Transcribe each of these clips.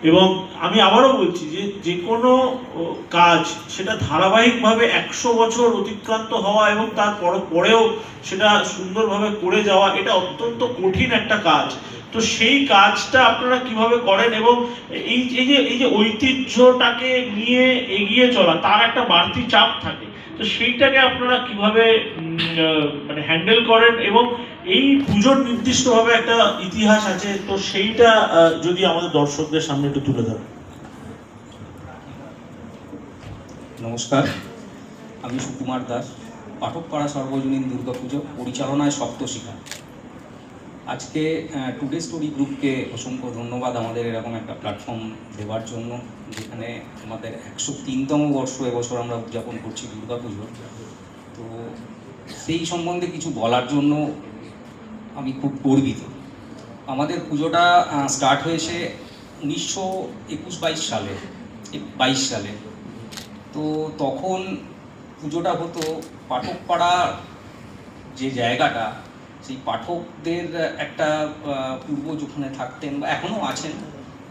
এবং আমি আবারও বলছি যে যে কোনো কাজ সেটা ধারাবাহিকভাবে 100 বছর অতিক্রান্ত হওয়া এবং তার পরেও সেটা সুন্দরভাবে করে যাওয়া, এটা অত্যন্ত কঠিন একটা কাজ। তো সেই কাজটা আপনারা কিভাবে করেন, এবং এই যে ঐতিহ্যটাকে নিয়ে এগিয়ে চলা, তার একটা বাড়তি চাপ থাকে, তো সেইটাকে আপনারা কিভাবে মানে হ্যান্ডেল করেন, এবং এই পুজোর নির্দিষ্টভাবে একটা ইতিহাস আছে, তো সেইটা যদি আমাদের দর্শকদের সামনে একটু তুলে ধরেন। নমস্কার, আমি সুকুমার দাস, পাঠকপাড়া সর্বজনীন দুর্গাপুজো পরিচালনায় সপ্তশিখা। আজকে টুডে স্টোরি গ্রুপকে অসংখ্য ধন্যবাদ আমাদের এরকম একটা প্ল্যাটফর্ম দেওয়ার জন্য, যেখানে আমাদের 103তম বর্ষ এবছর আমরা উদযাপন করছি দুর্গাপুজো। তো সেই সম্বন্ধে কিছু বলার জন্য আমি খুব গর্বিত। আমাদের পুজোটা স্টার্ট হয়েছে 1921-22 সালে, 22 সালে। তো তখন পুজোটা হতো পাঠকপাড়া যে জায়গাটা, সেই পাঠকদের একটা পূর্বজ ওখানে থাকতেন বা এখনও আছেন,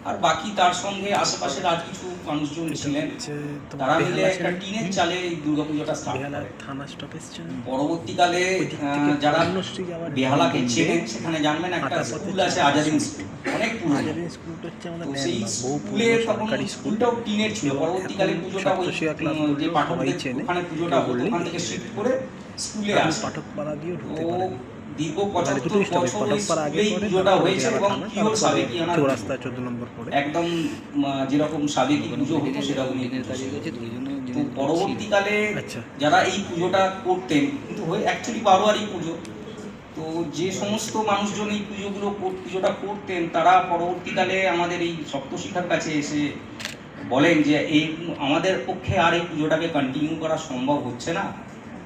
আর বাকি তার সঙ্গে আশেপাশের আর কিছু মানুষজন ছিলেন, তারা মিলে একটা টিনের চালে এই দুর্গাপুজোটা স্টার্ট করে। পরবর্তীকালে যারা বেহালাকে চেনেন সেখানে জানবেন একটা স্কুল আছে, আজাদিন স্কুল, অনেক পুরনো। তো সেই স্কুলে তখন স্কুলটাও টিনের ছিল। পরবর্তীকালে পুজোটা ওই যে পাঠকদের ওখানে পুজোটা হতো, ওখান থেকে শিফট করে স্কুলে আসে। তো দীর্ঘ 75 বছর এই পুজোটা হয়েছে এবং পিওর সাবেকিয়ানা, একদম যেরকম সাবেকি পুজো হতো সেরকম। তো পরবর্তীকালে যারা এই পুজোটা করতেন, কিন্তু অ্যাকচুয়ালি বারোয়ারি পুজো, তো যে সমস্ত মানুষজন এই পুজোটা করতেন, তারা পরবর্তীকালে আমাদের এই সপ্তশিখার কাছে এসে বলেন যে এই আমাদের পক্ষে আর এই পুজোটাকে কন্টিনিউ করা সম্ভব হচ্ছে না,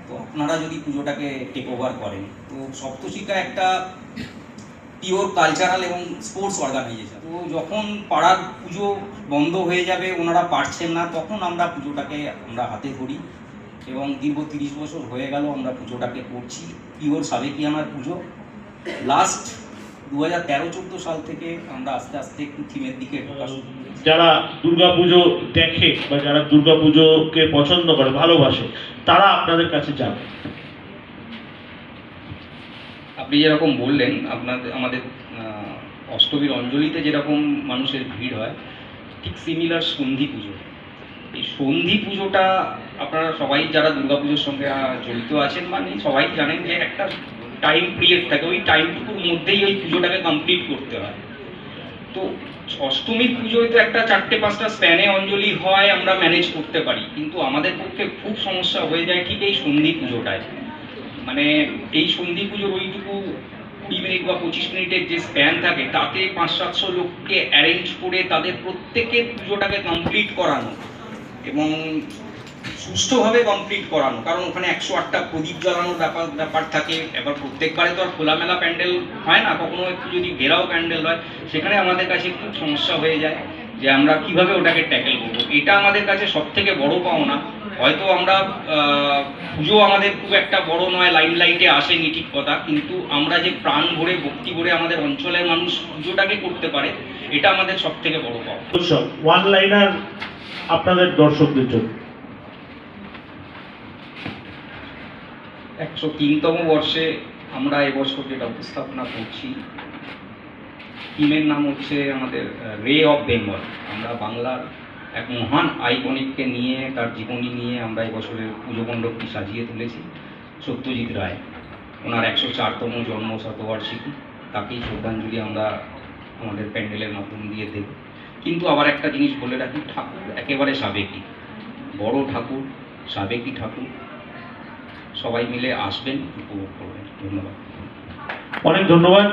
তো আপনারা যদি পুজোটাকে টেক ওভার করেন। তো সপ্তশিখা একটা পিওর কালচারাল এবং স্পোর্টস অর্গানাইজেশন। তো যখন পাড়ার পুজো বন্ধ হয়ে যাবে, ওনারা পারছেন না, তখন আমরা পুজোটাকে আমরা হাতে ধরি এবং দীর্ঘ 30 বছর হয়ে গেল আমরা পুজোটাকে করছি। পিওর সাবেকিয়ানার পুজো। লাস্ট 2013-14 সাল থেকে আমরা আস্তে আস্তে একটু থিমের দিকে ঢোকা শুরু করেছি। যারা দুর্গাপুজো দেখে বা যারা দুর্গাপুজোকে পছন্দ করে, ভালোবাসে, তারা আপনাদের কাছে যাবে। আপনি যেরকম বললেন, আমাদের অষ্টমীর অঞ্জলিতে যেরকম মানুষের ভিড় হয়, ঠিক সিমিলার সন্ধি পুজো। এই সন্ধি পুজোটা আপনারা সবাই যারা দুর্গাপুজোর সঙ্গে জড়িত আছেন, মানে সবাই জানেন যে একটা টাইম পিরিয়ড থাকে, ওই টাইমটুকুর মধ্যেই ওই পুজোটাকে কমপ্লিট করতে হয়। তো অষ্টমীর পুজোয় তো একটা 4-5টা স্প্যানে অঞ্জলি হয়, আমরা ম্যানেজ করতে পারি, কিন্তু আমাদের পক্ষে খুব সমস্যা হয়ে যায় ঠিক এই সন্ধি পুজোটায়। মানে এই সন্ধি পুজোর ওইটুকু 20 মিনিট বা 25 মিনিটের যে স্প্যান থাকে, তাতে 500-700 লোককে অ্যারেঞ্জ করে তাদের প্রত্যেকের পুজোটাকে কমপ্লিট করানো এবং সুষ্ঠুভাবে কমপ্লিট করানো। কারণ ওখানে 108টা প্রদীপ জ্বালানোর ব্যাপার থাকে। এবার প্রত্যেকবারে তো আর খোলামেলা প্যান্ডেল হয় না, কখনো একটু যদি ঘেরাও প্যান্ডেল হয়, সেখানে আমাদের কাছে খুব সমস্যা হয়ে যায় যে আমরা কিভাবে ওটাকে ট্যাকেল করবো। এটা আমাদের কাছে সব থেকে বড় পাওনা। হয়তো আমরা পুজো আমাদের খুব একটা বড় নয়, লাইটে আসেনি ঠিক কথা, কিন্তু আমরা যে প্রাণ ভরে ভক্তি ভরে আমাদের অঞ্চলের মানুষ পুজোটাকে করতে পারে, এটা আমাদের সব থেকে বড় পাওনা। ওয়ান লাইনার আপনাদের দর্শকদের জন্য। 103তম বর্ষে আমরা এবছর যেটা উপস্থাপনা করছি, থিমের নাম হচ্ছে আমাদের রে অফ বেঙ্গল। আমরা বাংলার এক মহান আইকনিককে নিয়ে, তার জীবনী নিয়ে আমরা এবছরের পুজো মণ্ডপটি সাজিয়ে তুলেছি। সত্যজিৎ রায়, ওনার 104তম জন্ম শতবার্ষিকী, তাকেই শ্রদ্ধাঞ্জলি আমরা আমাদের প্যান্ডেলের মাধ্যম দিয়ে দেব। কিন্তু আবার একটা জিনিস বলে রাখি, ঠাকুর একেবারে সাবেকি, বড় ঠাকুর, সাবেকি ঠাকুর। সবাই মিলে আসবেন, উপভোগ করবেন। ধন্যবাদ। অনেক ধন্যবাদ।